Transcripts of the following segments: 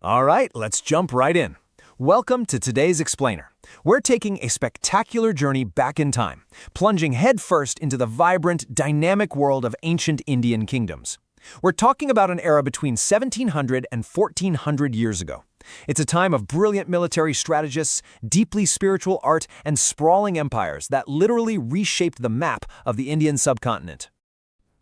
All right, let's jump right in. Welcome to today's Explainer. We're taking a spectacular journey back in time, plunging headfirst into the vibrant, dynamic world of ancient Indian kingdoms. We're talking about an era between 1700 and 1400 years ago. It's a time of brilliant military strategists, deeply spiritual art, and sprawling empires that literally reshaped the map of the Indian subcontinent.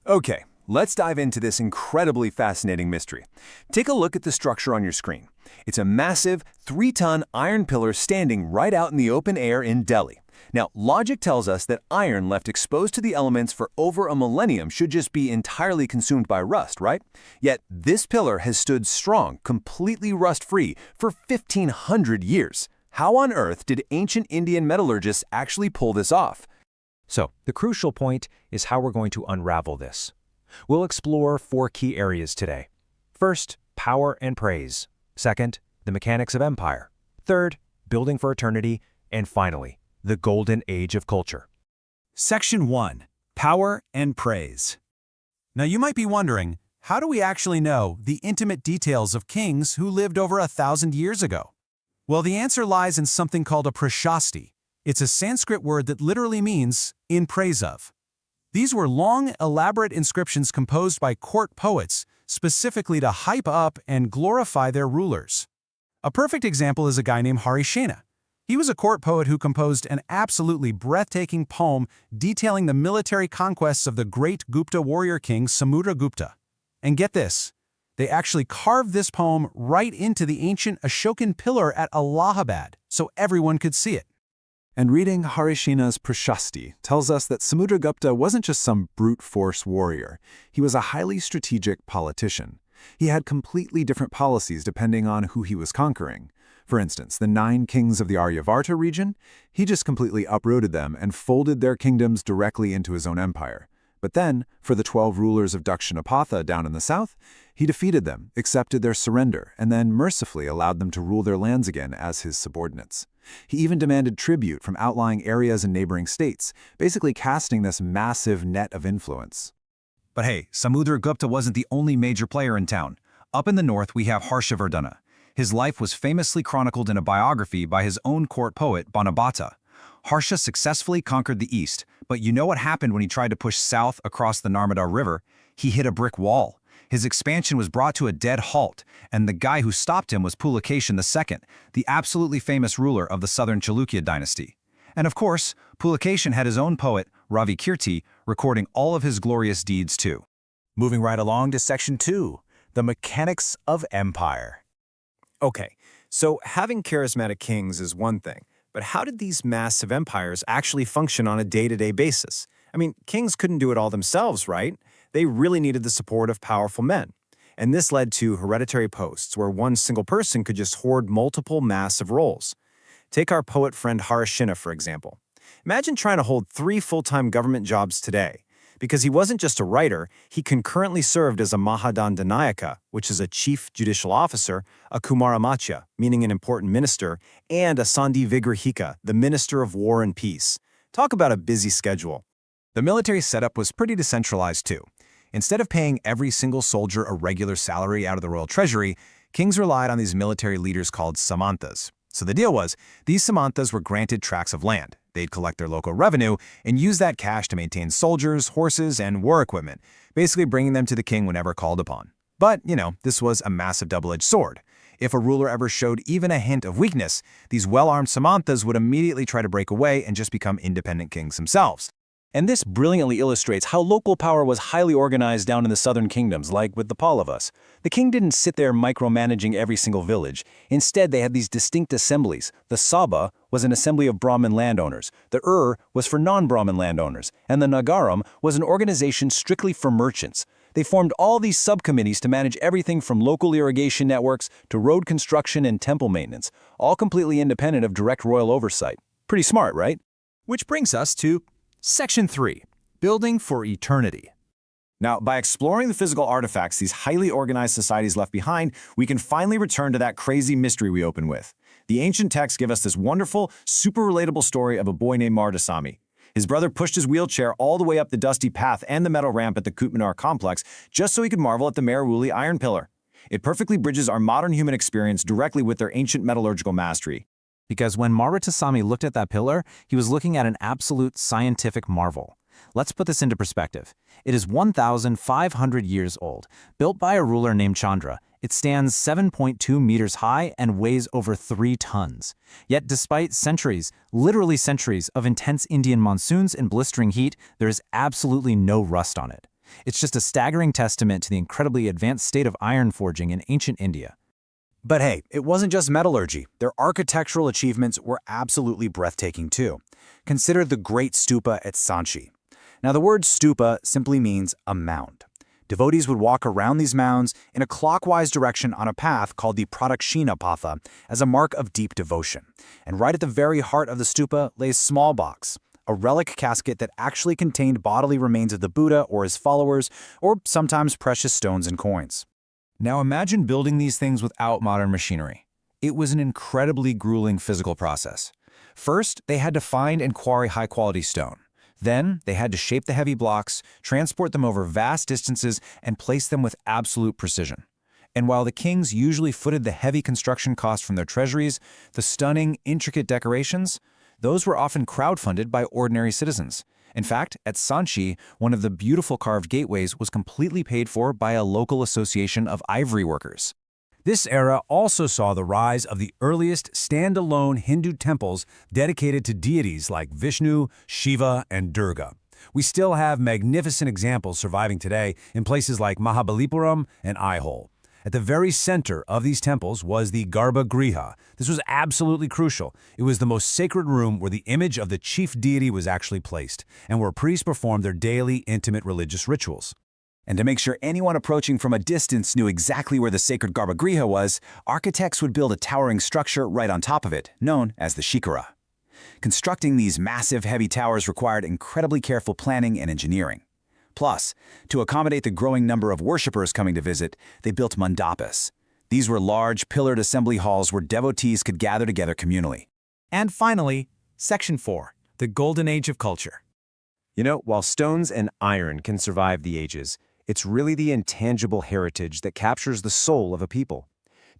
Okay, let's dive into this incredibly fascinating mystery. Take a look at the structure on your screen. It's a massive, 3-ton iron pillar standing right out in the open air in Delhi. Now, logic tells us that iron left exposed to the elements for over a millennium should just be entirely consumed by rust, right? Yet, this pillar has stood strong, completely rust-free, for 1,500 years. How on earth did ancient Indian metallurgists actually pull this off? So, the crucial point is how we're going to unravel this. We'll explore 4 key areas today. First, power and praise. Second, the mechanics of empire. Third, building for eternity. And finally, the golden age of culture. Section 1. Power and Praise. Now you might be wondering, how do we actually know the intimate details of kings who lived over 1,000 years ago? Well, the answer lies in something called a prashasti. It's a Sanskrit word that literally means in praise of. These were long, elaborate inscriptions composed by court poets, specifically to hype up and glorify their rulers. A perfect example is a guy named Harisena. He was a court poet who composed an absolutely breathtaking poem detailing the military conquests of the great Gupta warrior king Samudragupta. And get this, they actually carved this poem right into the ancient Ashokan pillar at Allahabad, so everyone could see it. And reading Harisena's Prashasti tells us that Samudragupta wasn't just some brute force warrior. He was a highly strategic politician. He had completely different policies depending on who he was conquering. For instance, the 9 kings of the Aryavarta region, he just completely uprooted them and folded their kingdoms directly into his own empire. But then, for the 12 rulers of Dakshinapatha down in the south, he defeated them, accepted their surrender, and then mercifully allowed them to rule their lands again as his subordinates. He even demanded tribute from outlying areas and neighboring states, basically casting this massive net of influence. But hey, Samudragupta wasn't the only major player in town. Up in the north, we have Harshavardhana. His life was famously chronicled in a biography by his own court poet, Banabhatta. Harsha successfully conquered the east, but you know what happened when he tried to push south across the Narmada River? He hit a brick wall. His expansion was brought to a dead halt, and the guy who stopped him was Pulakeshin II, the absolutely famous ruler of the southern Chalukya dynasty. And of course, Pulakeshin had his own poet, Ravi Kirti, recording all of his glorious deeds too. Moving right along to Section 2, the mechanics of empire. Okay, so having charismatic kings is one thing, but how did these massive empires actually function on a day-to-day basis? I mean, kings couldn't do it all themselves, right? They really needed the support of powerful men. And this led to hereditary posts, where one single person could just hoard multiple massive roles. Take our poet friend Harisena, for example. Imagine trying to hold 3 full-time government jobs today. Because he wasn't just a writer, he concurrently served as a Mahadandanaika, which is a chief judicial officer, a Kumaramachya, meaning an important minister, and a Sandhi Vigrahika, the minister of war and peace. Talk about a busy schedule. The military setup was pretty decentralized too. Instead of paying every single soldier a regular salary out of the royal treasury, kings relied on these military leaders called samantas. So the deal was, these samantas were granted tracts of land. They'd collect their local revenue and use that cash to maintain soldiers, horses, and war equipment, basically bringing them to the king whenever called upon. But, this was a massive double-edged sword. If a ruler ever showed even a hint of weakness, these well-armed samantas would immediately try to break away and just become independent kings themselves. And this brilliantly illustrates how local power was highly organized down in the southern kingdoms, like with the Pallavas. The king didn't sit there micromanaging every single village. Instead, they had these distinct assemblies. The Sabha was an assembly of Brahmin landowners, the was for non-Brahmin landowners, and the Nagaram was an organization strictly for merchants. They formed all these subcommittees to manage everything from local irrigation networks to road construction and temple maintenance, all completely independent of direct royal oversight. Pretty smart, right? Which brings us to Section 3, Building for Eternity. Now, by exploring the physical artifacts these highly organized societies left behind, we can finally return to that crazy mystery we opened with. The ancient texts give us this wonderful, super relatable story of a boy named Mardasamy. His brother pushed his wheelchair all the way up the dusty path and the metal ramp at the Kutminar complex just so he could marvel at the Meheruli iron pillar. It perfectly bridges our modern human experience directly with their ancient metallurgical mastery. Because when Marutasami looked at that pillar, he was looking at an absolute scientific marvel. Let's put this into perspective. It is 1,500 years old, built by a ruler named Chandra. It stands 7.2 meters high and weighs over 3 tons. Yet despite centuries, literally centuries, of intense Indian monsoons and blistering heat, there is absolutely no rust on it. It's just a staggering testament to the incredibly advanced state of iron forging in ancient India. But hey, it wasn't just metallurgy. Their architectural achievements were absolutely breathtaking too. Consider the Great Stupa at Sanchi. Now the word stupa simply means a mound. Devotees would walk around these mounds in a clockwise direction on a path called the Pradakshina Patha as a mark of deep devotion. And right at the very heart of the stupa lay a small box, a relic casket that actually contained bodily remains of the Buddha or his followers, or sometimes precious stones and coins. Now imagine building these things without modern machinery. It was an incredibly grueling physical process. First, they had to find and quarry high-quality stone. Then, they had to shape the heavy blocks, transport them over vast distances, and place them with absolute precision. And while the kings usually footed the heavy construction costs from their treasuries, the stunning, intricate decorations, those were often crowdfunded by ordinary citizens. In fact, at Sanchi, one of the beautiful carved gateways was completely paid for by a local association of ivory workers. This era also saw the rise of the earliest standalone Hindu temples dedicated to deities like Vishnu, Shiva, and Durga. We still have magnificent examples surviving today in places like Mahabalipuram and Aihole. At the very center of these temples was the Garbhagriha. This was absolutely crucial. It was the most sacred room where the image of the chief deity was actually placed, and where priests performed their daily, intimate religious rituals. And to make sure anyone approaching from a distance knew exactly where the sacred Garbhagriha was, architects would build a towering structure right on top of it, known as the Shikara. Constructing these massive, heavy towers required incredibly careful planning and engineering. Plus, to accommodate the growing number of worshippers coming to visit, they built mandapas. These were large, pillared assembly halls where devotees could gather together communally. And finally, Section 4, the Golden Age of Culture. You know, while stones and iron can survive the ages, it's really the intangible heritage that captures the soul of a people.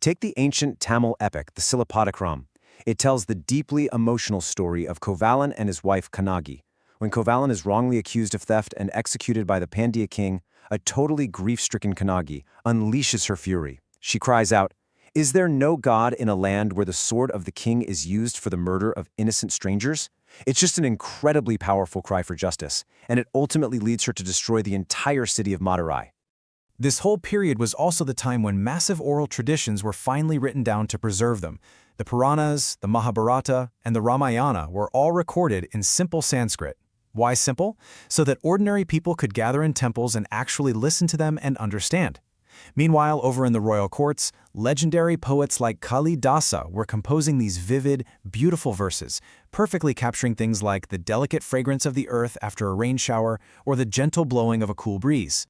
Take the ancient Tamil epic, the Silappatikaram. It tells the deeply emotional story of Kovalan and his wife Kannagi. When Kovalan is wrongly accused of theft and executed by the Pandya king, a totally grief-stricken Kannagi unleashes her fury. She cries out, "Is there no God in a land where the sword of the king is used for the murder of innocent strangers?" It's just an incredibly powerful cry for justice, and it ultimately leads her to destroy the entire city of Madurai. This whole period was also the time when massive oral traditions were finally written down to preserve them. The Puranas, the Mahabharata, and the Ramayana were all recorded in simple Sanskrit. Why simple? So that ordinary people could gather in temples and actually listen to them and understand. Meanwhile, over in the royal courts, legendary poets like Kalidasa were composing these vivid, beautiful verses, perfectly capturing things like the delicate fragrance of the earth after a rain shower or the gentle blowing of a cool breeze.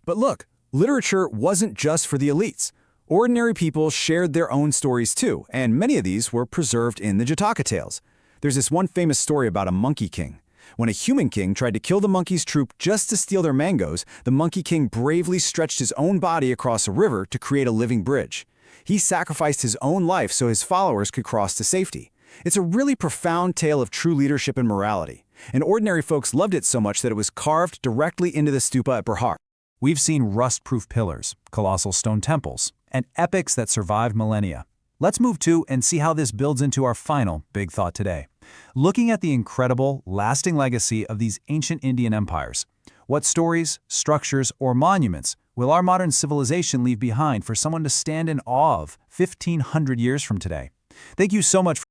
But look, literature wasn't just for the elites. Ordinary people shared their own stories too, and many of these were preserved in the Jataka tales. There's this one famous story about a monkey king. When a human king tried to kill the monkey's troop just to steal their mangoes, the monkey king bravely stretched his own body across a river to create a living bridge. He sacrificed his own life so his followers could cross to safety. It's a really profound tale of true leadership and morality, and ordinary folks loved it so much that it was carved directly into the stupa at Berhar. We've seen rust-proof pillars, colossal stone temples, and epics that survived millennia. Let's move to and see how this builds into our final big thought today. Looking at the incredible, lasting legacy of these ancient Indian empires, what stories, structures, or monuments will our modern civilization leave behind for someone to stand in awe of 1,500 years from today? Thank you so much